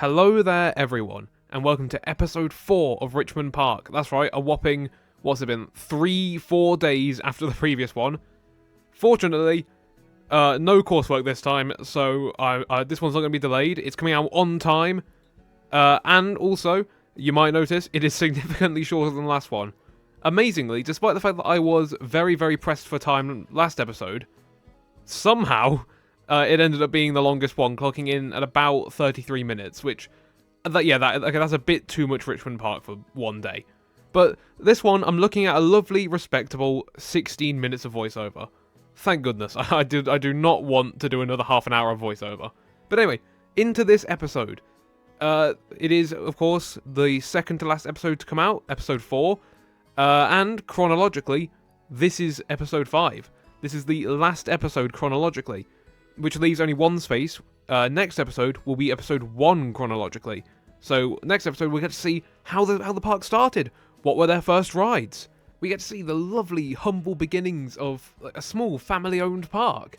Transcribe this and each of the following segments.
Hello there everyone, and welcome to episode 4 of Richmond Park. That's right, a whopping, what's it been, 3-4 days after the previous one. Fortunately, no coursework this time, so this one's not going to be delayed. It's coming out on time, and also, you might notice, it is significantly shorter than the last one. Amazingly, despite the fact that I was very, very pressed for time last episode, somehow it ended up being the longest one, clocking in at about 33 minutes, which, that's a bit too much Richmond Park for one day. But this one, I'm looking at a lovely, respectable 16 minutes of voiceover. Thank goodness, I do not want to do another half an hour of voiceover. But anyway, into this episode. It is, of course, the second to last episode to come out, episode 4. And chronologically, this is episode 5. This is the last episode chronologically, which leaves only one space. Next episode will be episode 1 chronologically. So next episode we'll get to see how the park started. What were their first rides? We get to see the lovely, humble beginnings of a small family-owned park.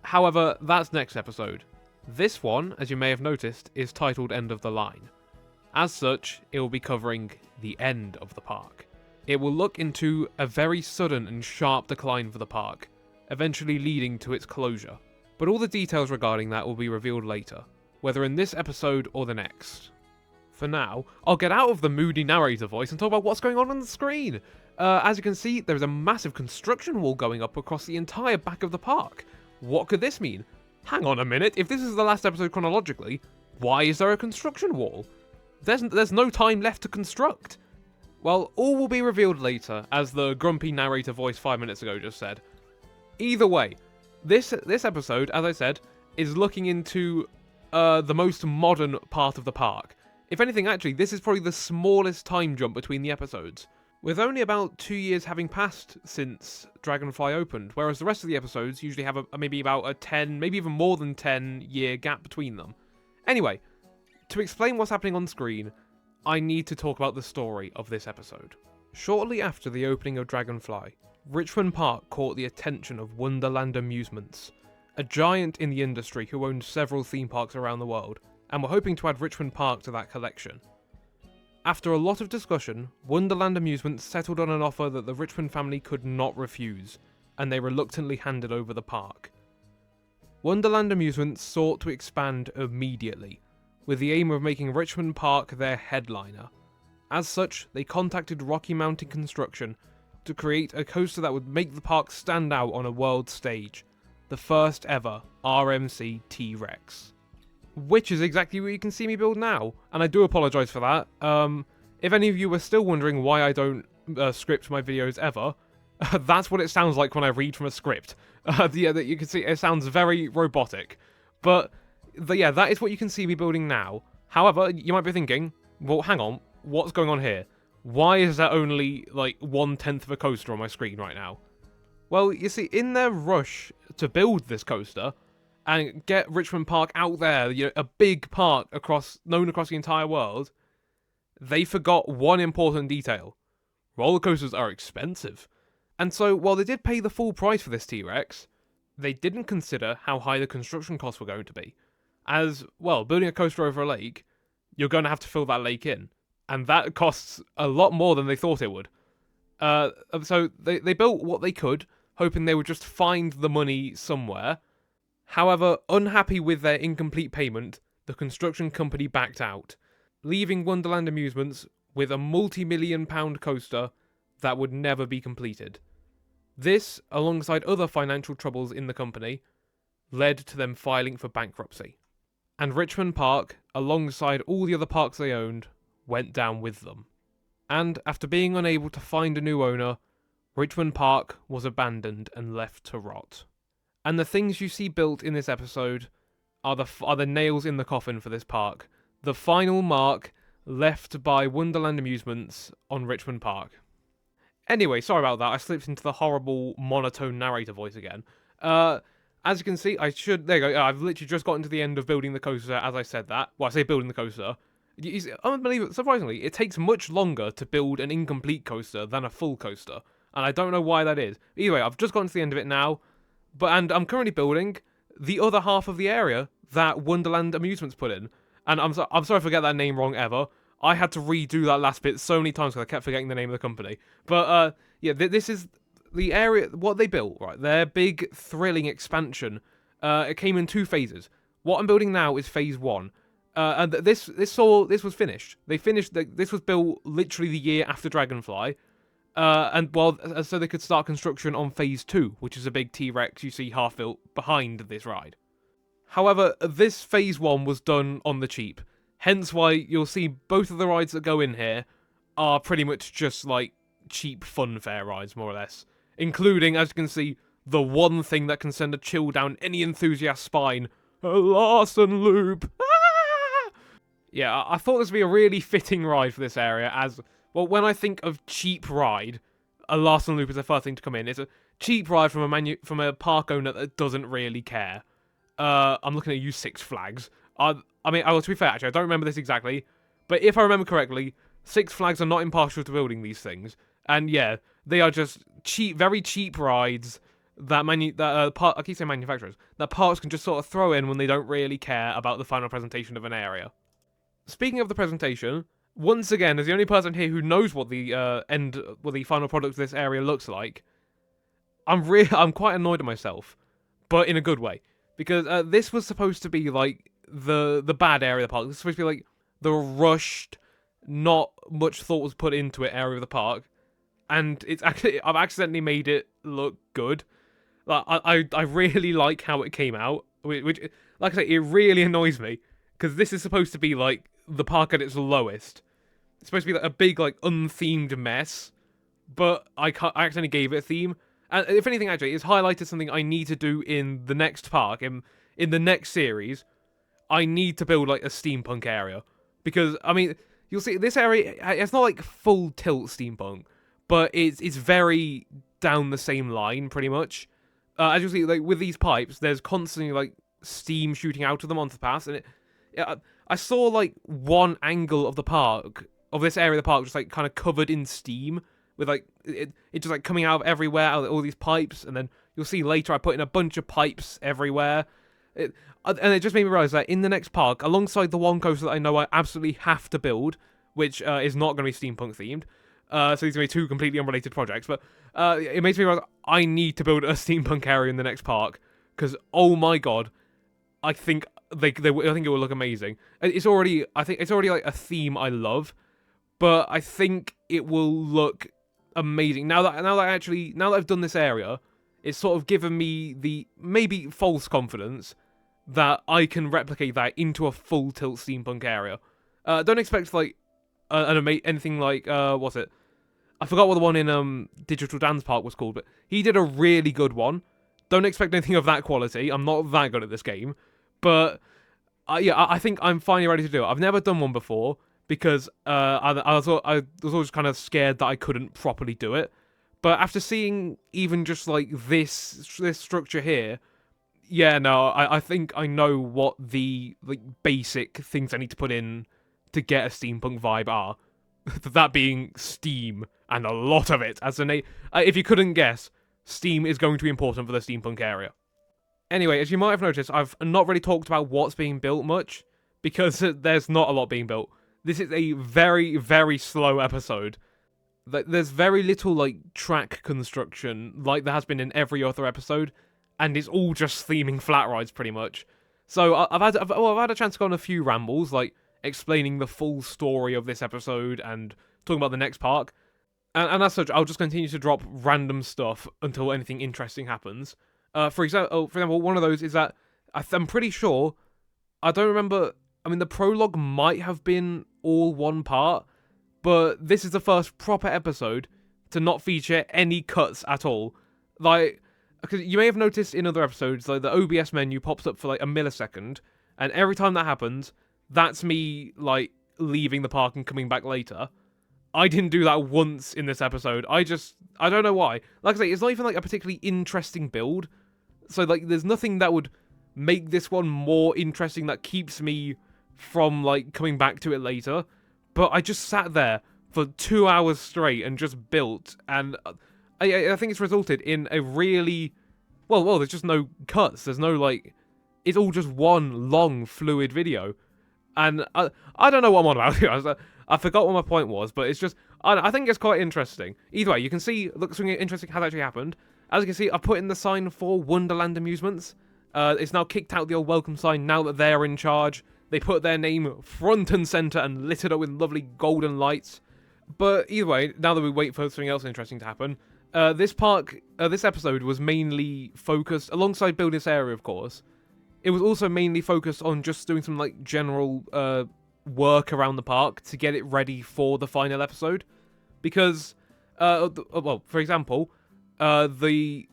However, that's next episode. This one, as you may have noticed, is titled End of the Line. As such, it will be covering the end of the park. It will look into a very sudden and sharp decline for the park, eventually leading to its closure. But all the details regarding that will be revealed later, whether in this episode or the next. For now, I'll get out of the moody narrator voice and talk about what's going on the screen. As you can see, there is a massive construction wall going up across the entire back of the park. What could this mean? Hang on a minute, if this is the last episode chronologically, why is there a construction wall? There's no time left to construct. Well, all will be revealed later, as the grumpy narrator voice 5 minutes ago just said. Either way, this episode, as I said, is looking into the most modern part of the park. If anything, actually, this is probably the smallest time jump between the episodes, with only about 2 years having passed since Dragonfly opened, whereas the rest of the episodes usually have maybe about a 10, maybe even more than 10-year gap between them. Anyway, to explain what's happening on screen, I need to talk about the story of this episode. Shortly after the opening of Dragonfly, Richmond Park caught the attention of Wonderland Amusements, a giant in the industry who owned several theme parks around the world, and were hoping to add Richmond Park to that collection. After a lot of discussion, Wonderland Amusements settled on an offer that the Richmond family could not refuse, and they reluctantly handed over the park. Wonderland Amusements sought to expand immediately, with the aim of making Richmond Park their headliner. As such, they contacted Rocky Mountain Construction to create a coaster that would make the park stand out on a world stage, the first ever RMC T-Rex. Which is exactly what you can see me build now, and I do apologise for that. If any of you were still wondering why I don't script my videos ever, that's what it sounds like when I read from a script. You can see it sounds very robotic, but that is what you can see me building now. However, you might be thinking, well, hang on, what's going on here? Why is there only, 1/10 of a coaster on my screen right now? Well, you see, in their rush to build this coaster, and get Richmond Park out there, a big park known across the entire world, they forgot one important detail. Roller coasters are expensive. And so, while they did pay the full price for this T-Rex, they didn't consider how high the construction costs were going to be. As, well, building a coaster over a lake, you're going to have to fill that lake in. And that costs a lot more than they thought it would. So they built what they could, hoping they would just find the money somewhere. However, unhappy with their incomplete payment, the construction company backed out, leaving Wonderland Amusements with a multi-million-pound coaster that would never be completed. This, alongside other financial troubles in the company, led to them filing for bankruptcy. And Richmond Park, alongside all the other parks they owned, went down with them. And after being unable to find a new owner, Richmond Park was abandoned and left to rot. And the things you see built in this episode are the nails in the coffin for this park. The final mark left by Wonderland Amusements on Richmond Park. Anyway, sorry about that. I slipped into the horrible monotone narrator voice again. As you can see, there you go. I've literally just gotten to the end of building the coaster as I said that. Well, I say building the coaster. Unbelievable. Surprisingly, it takes much longer to build an incomplete coaster than a full coaster. And I don't know why that is. Either way, I've just gotten to the end of it now. And I'm currently building the other half of the area that Wonderland Amusements put in. And I'm sorry if I get that name wrong ever. I had to redo that last bit so many times because I kept forgetting the name of the company. But yeah, this is the area, what they built, right? Their big, thrilling expansion. It came in 2 phases. What I'm building now is phase 1. And this was finished. This was built literally the year after Dragonfly. So they could start construction on phase 2, which is a big T-Rex you see half built behind this ride. However, this phase 1 was done on the cheap. Hence why you'll see both of the rides that go in here are pretty much just like cheap funfair rides, more or less. Including, as you can see, the one thing that can send a chill down any enthusiast's spine, a Larson loop. Ah! Yeah, I thought this would be a really fitting ride for this area, as, well, when I think of cheap ride, a Larson loop is the first thing to come in. It's a cheap ride from a park owner that doesn't really care. I'm looking at you, Six Flags. I mean, to be fair, actually, I don't remember this exactly, but if I remember correctly, Six Flags are not impartial to building these things. And yeah, they are just cheap, very cheap rides that I keep saying manufacturers, that parks can just sort of throw in when they don't really care about the final presentation of an area. Speaking of the presentation, once again, as the only person here who knows what the final product of this area looks like, I'm quite annoyed at myself, but in a good way. Because this was supposed to be, like, the bad area of the park. This was supposed to be, like, the rushed, not much thought was put into it area of the park. And I've accidentally made it look good. Like, I really like how it came out. Which, like I say, it really annoys me. Because this is supposed to be, like, the park at its lowest. It's supposed to be, like, a big, like, unthemed mess. But I accidentally gave it a theme. And if anything, actually, it's highlighted something I need to do in the next park. In the next series, I need to build, like, a steampunk area. Because, I mean, you'll see, this area, it's not, like, full tilt steampunk. But it's very down the same line, pretty much. As you'll see, like, with these pipes, there's constantly, like, steam shooting out of them onto the paths. And I saw, like, one angle of the park, of this area of the park, just, like, kind of covered in steam. With, like, it just, like, coming out of everywhere, out of all these pipes, and then you'll see later I put in a bunch of pipes everywhere. And it just made me realise that in the next park, alongside the one coaster that I know I absolutely have to build, which is not going to be steampunk themed, so these are going to be 2 completely unrelated projects, but it makes me realise I need to build a steampunk area in the next park, because, oh my god, I think I think it will look amazing. It's already like a theme I love, but I think it will look amazing. Now that I've done this area, it's sort of given me the maybe false confidence that I can replicate that into a full tilt steampunk area. Don't expect like anything like what's it? I forgot what the one in Digital Dance Park was called, but he did a really good one. Don't expect anything of that quality. I'm not that good at this game, but yeah, I think I'm finally ready to do it. I've never done one before. Because I was always kind of scared that I couldn't properly do it. But after seeing even just like this structure here, yeah, no, I think I know what the like basic things I need to put in to get a steampunk vibe are. That being steam, and a lot of it. If you couldn't guess, steam is going to be important for the steampunk area. Anyway, as you might have noticed, I've not really talked about what's being built much, because there's not a lot being built. This is a very, very slow episode. There's very little, like, track construction, like there has been in every other episode, and it's all just theming flat rides, pretty much. So I've had a chance to go on a few rambles, like, explaining the full story of this episode, and talking about the next park. And as such, I'll just continue to drop random stuff until anything interesting happens. For example, one of those is that, I'm pretty sure, I don't remember, I mean, the prologue might have been all one part, but this is the first proper episode to not feature any cuts at all. Like, because you may have noticed in other episodes, like, the OBS menu pops up for, like, a millisecond, and every time that happens, that's me, like, leaving the park and coming back later. I didn't do that once in this episode. I don't know why. Like I say, it's not even, like, a particularly interesting build, so, like, there's nothing that would make this one more interesting that keeps me from, like, coming back to it later. But I just sat there for 2 hours straight and just built, and I think it's resulted in a really... Well, there's just no cuts. There's no, like... It's all just one long, fluid video. And I don't know what I'm on about here. I forgot what my point was, but it's just, I think it's quite interesting. Either way, you can see, look, something interesting has actually happened. As you can see, I put in the sign for Wonderland Amusements. It's now kicked out the old welcome sign now that they're in charge. They put their name front and centre and lit it up with lovely golden lights. But either way, now that we wait for something else interesting to happen, this episode was mainly focused, alongside building this area, of course, it was also mainly focused on just doing some, like, general work around the park to get it ready for the final episode. Because, well, for example, the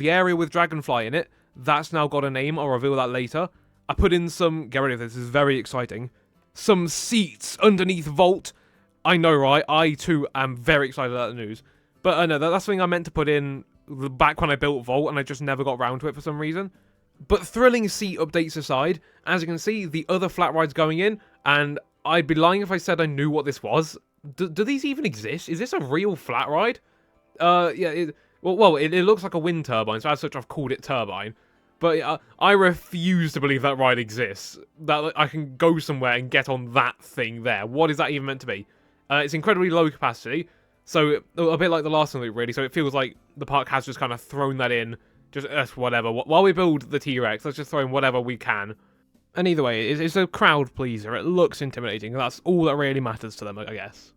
area with Dragonfly in it, that's now got a name. I'll reveal that later. I put in some, get ready for this is very exciting, some seats underneath Vault. I know, right? I, too, am very excited about the news. But, no, that's something I meant to put in back when I built Vault, and I just never got around to it for some reason. But thrilling seat updates aside, as you can see, the other flat ride's going in, and I'd be lying if I said I knew what this was. Do these even exist? Is this a real flat ride? Yeah, it looks like a wind turbine, so as such I've called it turbine. But I refuse to believe that ride exists. That I can go somewhere and get on that thing there. What is that even meant to be? It's incredibly low capacity, so a bit like the last one, really. So it feels like the park has just kind of thrown that in. Just whatever. While we build the T-Rex, let's just throw in whatever we can. And either way, it's a crowd pleaser. It looks intimidating. That's all that really matters to them, I guess.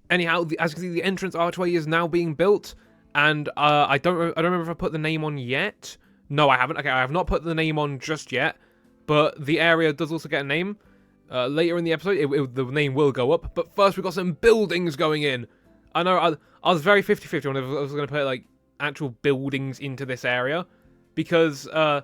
Anyhow, as you can see, the entrance archway is now being built, and I don't remember if I put the name on yet. No, I haven't. Okay, I have not put the name on just yet, but the area does also get a name. Later in the episode, the name will go up, but first we've got some buildings going in. I know I was very 50-50 on if I was going to put, like, actual buildings into this area, because, I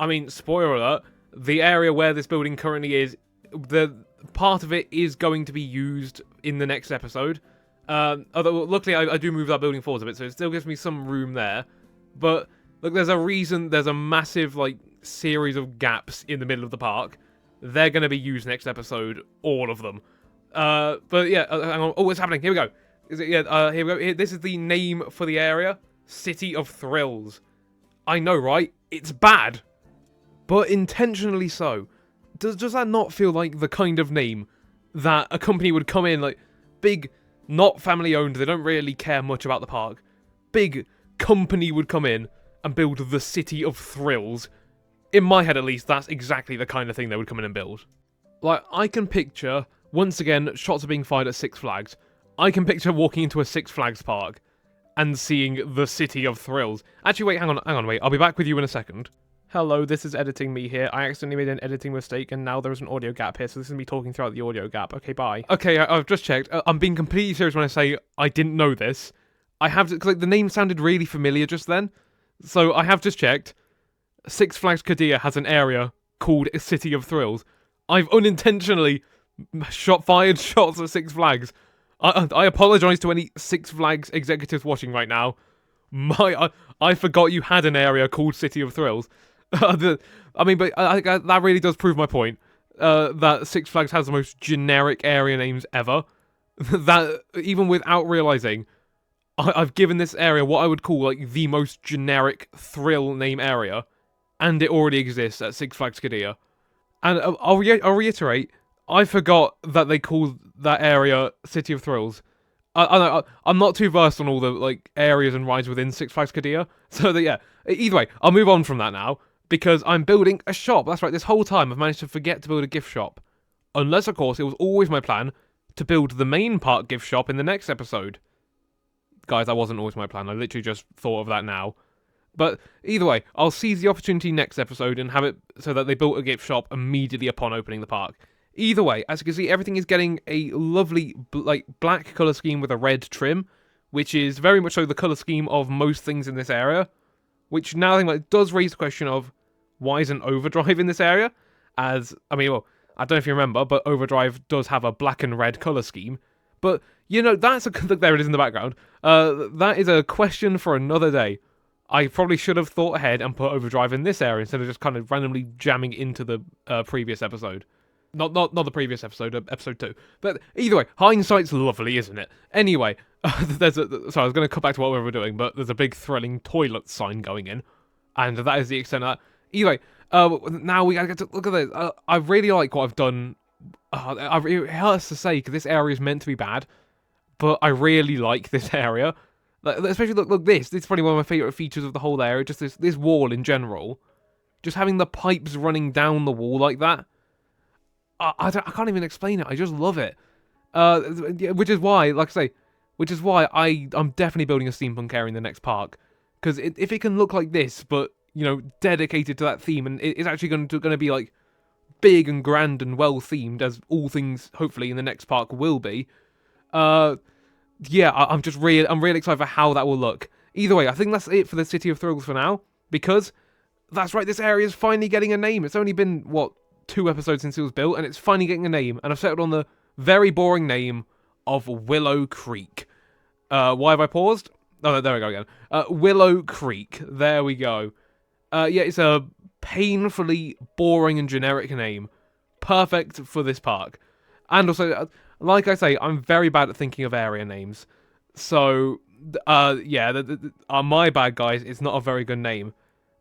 mean, spoiler alert, the area where this building currently is, the part of it is going to be used in the next episode. Although, luckily, I do move that building forward a bit, so it still gives me some room there. But, look, there's a reason there's a massive, like, series of gaps in the middle of the park. They're going to be used next episode, all of them. But, yeah, hang on. Oh, it's happening. Here we go. Here we go. This is the name for the area. City of Thrills. I know, right? It's bad. But intentionally so. Does that not feel like the kind of name that a company would come in, like, big, not family owned, they don't really care much about the park, big company would come in and build the City of Thrills? In my head, at least, that's exactly the kind of thing they would come in and build. Like, I can picture, once again, shots are being fired at Six Flags. I can picture walking into a Six Flags park and seeing the City of Thrills. Actually, wait, hang on, wait. I'll be back with you in a second. Hello, this is editing me here. I accidentally made an editing mistake, and now there's an audio gap here, so this is me talking throughout the audio gap. Okay, bye. Okay, I've just checked. I'm being completely serious when I say I didn't know this. I have to, because, like, the name sounded really familiar just then. So I have just checked. Six Flags Qiddiya has an area called City of Thrills. I've unintentionally fired shots at Six Flags. I apologise to any Six Flags executives watching right now. I forgot you had an area called City of Thrills. I mean, but that really does prove my point. That Six Flags has the most generic area names ever. That, even without realising, I've given this area what I would call, like, the most generic thrill name area. And it already exists at Six Flags Qiddiya. And I'll reiterate, I forgot that they called that area City of Thrills. I'm not too versed on all the, like, areas and rides within Six Flags Qiddiya. So, yeah. Either way, I'll move on from that now. Because I'm building a shop. That's right, this whole time I've managed to forget to build a gift shop. Unless, of course, it was always my plan to build the main park gift shop in the next episode. Guys, that wasn't always my plan. I literally just thought of that now. But either way, I'll seize the opportunity next episode and have it so that they built a gift shop immediately upon opening the park. Either way, as you can see, everything is getting a lovely, like, black colour scheme with a red trim, which is very much so the colour scheme of most things in this area. Which, now I think, like, does raise the question of, why isn't Overdrive in this area? As, I mean, well, I don't know if you remember, but Overdrive does have a black and red colour scheme. But, you know, that's there it is in the background. That is a question for another day. I probably should have thought ahead and put Overdrive in this area instead of just kind of randomly jamming into the previous episode. Not the previous episode, episode 2. But either way, hindsight's lovely, isn't it? Anyway, sorry, I was going to cut back to what we were doing, but there's a big thrilling toilet sign going in. And that is the extent of that. Anyway, now we gotta get to look at this. I really like what I've done It hurts to say because this area is meant to be bad, but I really like this area. Like, especially look this. This is probably one of my favorite features of the whole area. Just this wall in general. Just having the pipes running down the wall like that. I can't even explain it. I just love it. Which is why, like I say, I'm definitely building a steampunk area in the next park. Because if it can look like this, but you know, dedicated to that theme, and it's actually going to be like big and grand and well themed, as all things hopefully in the next park will be. Yeah, I'm really excited for how that will look. Either way, I think that's it for the City of Thrills for now, because that's right, this area is finally getting a name. It's only been, what, 2 episodes since it was built, and it's finally getting a name, and I've settled on the very boring name of Willow Creek. Why have I paused? Oh, there we go again. Willow Creek. There we go. Yeah, it's a painfully boring and generic name. Perfect for this park. And also, like I say, I'm very bad at thinking of area names. So, yeah, my bad, guys. It's not a very good name.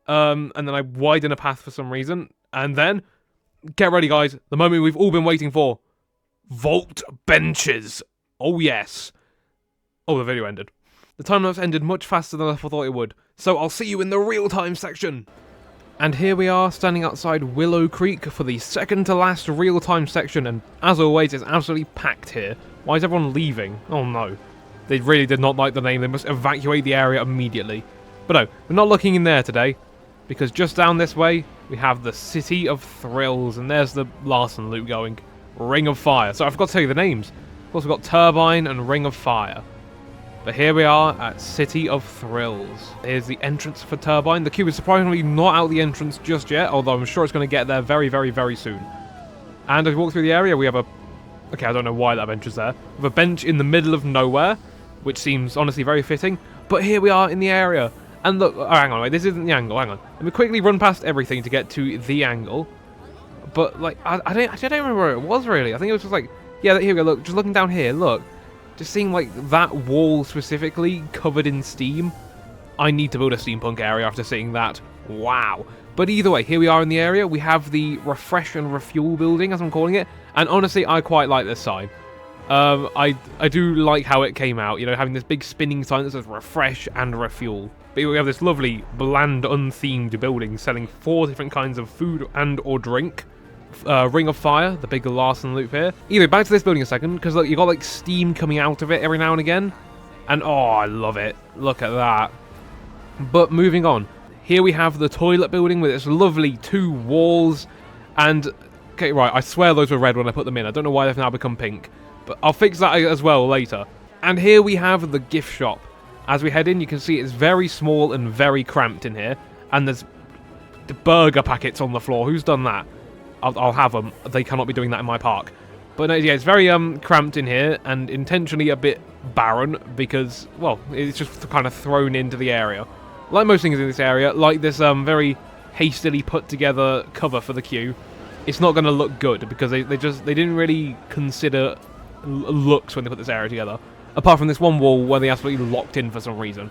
And then I widen a path for some reason. And then, get ready, guys. The moment we've all been waiting for. Vault benches. Oh, yes. Oh, the video ended. The time-lapse ended much faster than I thought it would. So I'll see you in the real-time section. And here we are, standing outside Willow Creek for the second to last real-time section, and as always, it's absolutely packed here. Why is everyone leaving? Oh no. They really did not like the name, they must evacuate the area immediately. But no, we're not looking in there today, because just down this way, we have the City of Thrills, and there's the Larson loop going. Ring of Fire. So I forgot to tell you the names. Of course, we've got Turbine and Ring of Fire. But here we are at City of Thrills. Here's the entrance for Turbine. The queue is surprisingly not out the entrance just yet, although I'm sure it's going to get there very, very, very soon. And as we walk through the area, we have a... Okay, I don't know why that bench is there. We have a bench in the middle of nowhere, which seems honestly very fitting. But here we are in the area. And look... Oh, hang on, wait, this isn't the angle, hang on. Let me quickly run past everything to get to the angle. But, like, I don't remember where it was, really. I think it was just like... Yeah, here we go, look, just looking down here, look. Just seeing, like, that wall specifically covered in steam. I need to build a steampunk area after seeing that. Wow. But either way, here we are in the area. We have the Refresh and Refuel building, as I'm calling it. And honestly, I quite like this sign. I do like how it came out, you know, having this big spinning sign that says Refresh and Refuel. But we have this lovely, bland, unthemed building selling 4 different kinds of food and or drink. Ring of Fire, the big Larson loop here. Either back to this building a second, because look, you got like steam coming out of it every now and again. And oh, I love it. Look at that. But moving on. Here we have the toilet building with its lovely 2 walls. And, okay, right, I swear those were red when I put them in. I don't know why they've now become pink. But I'll fix that as well later. And here we have the gift shop. As we head in, you can see it's very small and very cramped in here. And there's burger packets on the floor. Who's done that? I'll have them. They cannot be doing that in my park. But no, yeah, it's very cramped in here and intentionally a bit barren because, well, it's just kind of thrown into the area. Like most things in this area, like this very hastily put together cover for the queue, it's not going to look good because they didn't really consider looks when they put this area together. Apart from this one wall where they absolutely locked in for some reason.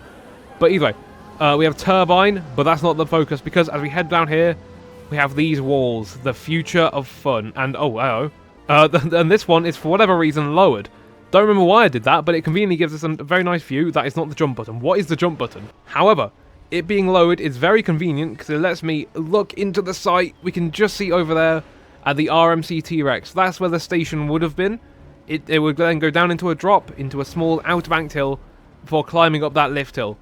But either way, we have Turbine, but that's not the focus because as we head down here, we have these walls, the future of fun, and oh, hello. And this one is for whatever reason lowered. Don't remember why I did that, but it conveniently gives us a very nice view. That is not the jump button. What is the jump button? However, it being lowered is very convenient because it lets me look into the site. We can just see over there at the RMC T-Rex. That's where the station would have been. It would then go down into a drop, into a small outer-banked hill, before climbing up that lift hill.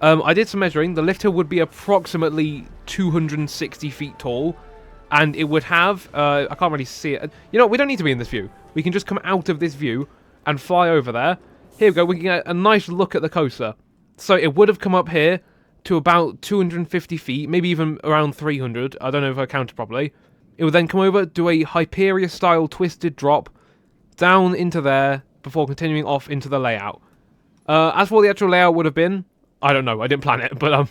I did some measuring. The lift hill would be approximately 260 feet tall, and it would have, I can't really see it. You know, we don't need to be in this view. We can just come out of this view and fly over there. Here we go, we can get a nice look at the coaster. So it would have come up here to about 250 feet, maybe even around 300. I don't know if I counted properly. It would then come over, do a Hyperia-style twisted drop down into there before continuing off into the layout. As for the actual layout would have been, I don't know, I didn't plan it, but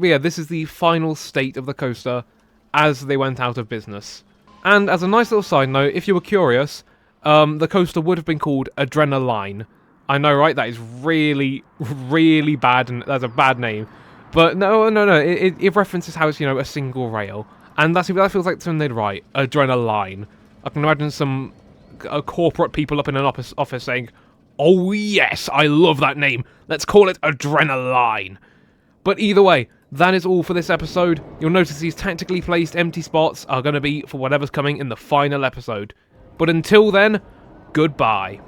yeah, this is the final state of the coaster as they went out of business. And as a nice little side note, if you were curious, the coaster would have been called Adrenaline. I know, right? That is really, really bad, and that's a bad name. But no, it references how it's, you know, a single rail. And that feels like something they'd write, Adrenaline. I can imagine some corporate people up in an office saying, "Oh yes, I love that name. Let's call it Adrenaline." But either way, that is all for this episode. You'll notice these tactically placed empty spots are going to be for whatever's coming in the final episode. But until then, goodbye.